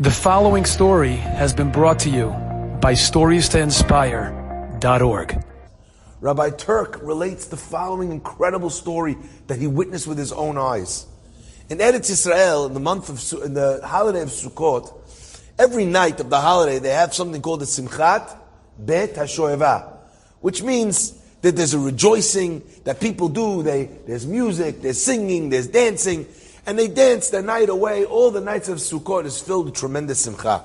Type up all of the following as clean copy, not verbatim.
The following story has been brought to you by StoriesToInspire.org. Rabbi Turk relates the following incredible story that he witnessed with his own eyes. In Eretz Yisrael, in the holiday of Sukkot, every night of the holiday they have something called the Simchat Bet HaShoeva, which means that there's a rejoicing that people do. There's music, there's singing, there's dancing, and they dance their night away. All the nights of Sukkot is filled with tremendous simcha.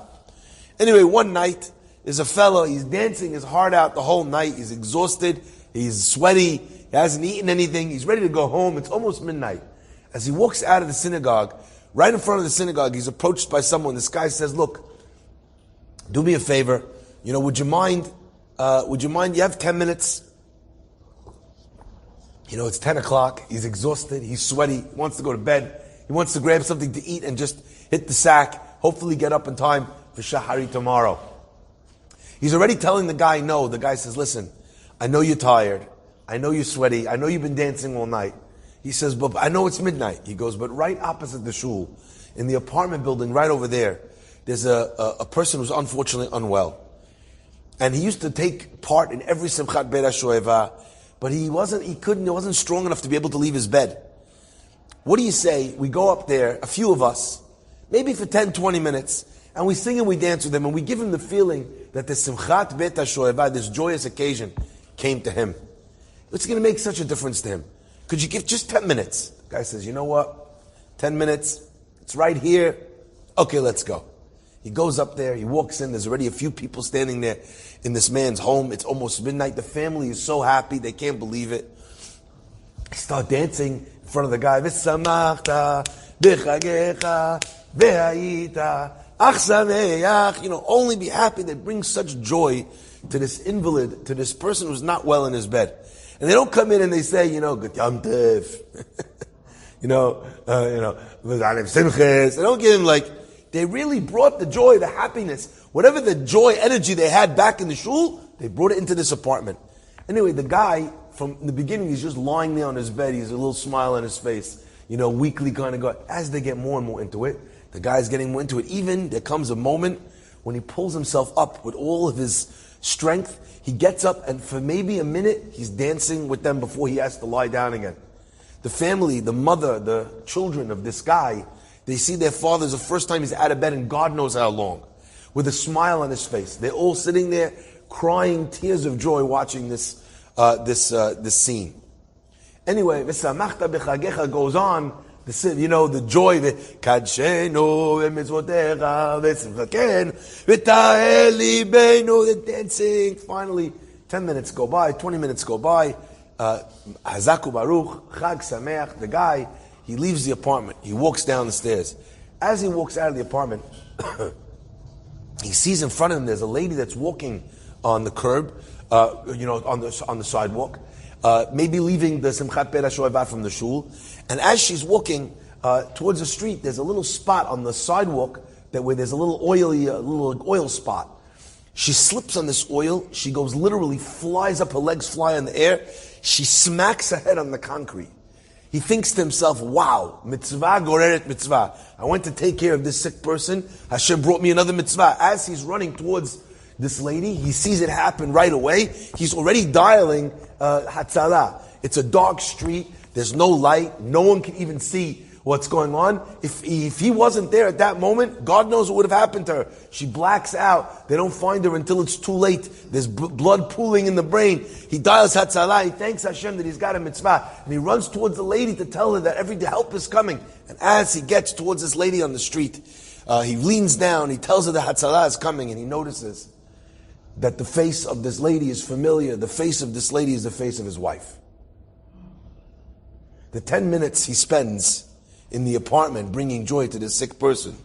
Anyway, one night, there's a fellow, he's dancing his heart out the whole night, he's exhausted, he's sweaty, he hasn't eaten anything, he's ready to go home, it's almost midnight. As he walks out of the synagogue, right in front of the synagogue, he's approached by someone. This guy says, "Look, do me a favor, would you mind, you have 10 minutes? It's 10 o'clock, he's exhausted, he's sweaty, he wants to go to bed, he wants to grab something to eat and just hit the sack, hopefully get up in time for Shahari tomorrow." He's already telling the guy no. The guy says, "Listen, I know you're tired, I know you're sweaty, I know you've been dancing all night." He says, "But I know it's midnight." He goes, "But right opposite the shul, in the apartment building right over there, there's a person who's unfortunately unwell. And he used to take part in every Simchat Bet HaShoeva, but he wasn't strong enough to be able to leave his bed. What do you say, we go up there, a few of us, maybe for 10, 20 minutes, and we sing and we dance with him, and we give him the feeling that the Simchat Bet HaShoeva, this joyous occasion, came to him. It's going to make such a difference to him. Could you give just 10 minutes? The guy says, "You know what? 10 minutes, it's right here. Okay, let's go." He goes up there, he walks in, there's already a few people standing there in this man's home. It's almost midnight. The family is so happy, they can't believe it. They start dancing in front of the guy. V'samachta b'chagecha v'hayita ach sameach. Only be happy. That brings such joy to this invalid, to this person who's not well in his bed. And they don't come in and they say, "Good Yom Tov," Simches. They don't give him they really brought the joy, the happiness, whatever the joy, energy they had back in the shul, they brought it into this apartment. Anyway, the guy, from the beginning, he's just lying there on his bed. He's a little smile on his face, weakly kind of go. As they get more and more into it, the guy's getting more into it. Even there comes a moment when he pulls himself up with all of his strength. He gets up, and for maybe a minute, he's dancing with them before he has to lie down again. The family, the mother, the children of this guy, they see their father. It's the first time he's out of bed in God knows how long, with a smile on his face. They're all sitting there crying tears of joy watching this scene. Anyway, V'samachta b'chagecha goes on. The joy, the kadshenu v'mitzvotecha v'simchaken v'ta'el libeinu, the dancing. Finally, 10 minutes go by, 20 minutes go by. Hazaku Baruch, Chag Sameach. The guy, he leaves the apartment. He walks down the stairs. As he walks out of the apartment, he sees in front of him there's a lady that's walking on the curb, on the sidewalk, maybe leaving the Simchat Bet HaShoeva from the shul. And as she's walking towards the street, there's a little spot on the sidewalk where there's a little oil spot. She slips on this oil. She goes literally, flies up, her legs fly in the air. She smacks her head on the concrete. He thinks to himself, "Wow, mitzvah goreret mitzvah. I went to take care of this sick person. Hashem brought me another mitzvah." As he's running towards this lady, he sees it happen right away. He's already dialing Hatzalah. It's a dark street. There's no light. No one can even see what's going on. If he wasn't there at that moment, God knows what would have happened to her. She blacks out. They don't find her until it's too late. There's blood pooling in the brain. He dials Hatzalah. He thanks Hashem that he's got a mitzvah. And he runs towards the lady to tell her that every help is coming. And as he gets towards this lady on the street, he leans down. He tells her that Hatzalah is coming. And he notices that the face of this lady is familiar. The face of this lady is the face of his wife. The 10 minutes he spends in the apartment bringing joy to this sick person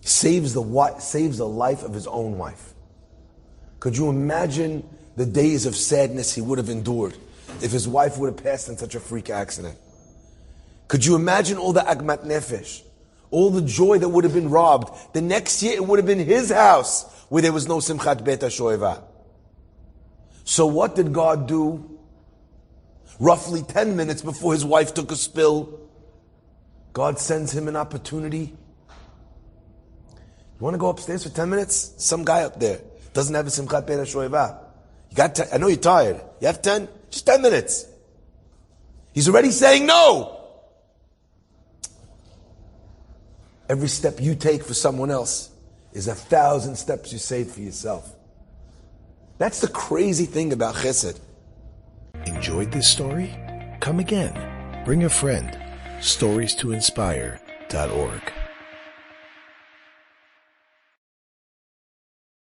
saves the life of his own wife. Could you imagine the days of sadness he would have endured if his wife would have passed in such a freak accident? Could you imagine all the agmat nefesh, all the joy that would have been robbed? The next year it would have been his house where there was no Simchat Bet HaShoeva. So what did God do? Roughly 10 minutes before his wife took a spill, God sends him an opportunity You want to go upstairs for 10 minutes? Some guy up there doesn't have a Simchat Pei Shoeva. You got 10, I know you're tired. You have 10? Just 10 minutes. He's already saying no. Every step you take for someone else is 1,000 steps you save for yourself. That's the crazy thing about chesed. Enjoyed this story? Come again. Bring a friend. StoriesToInspire.org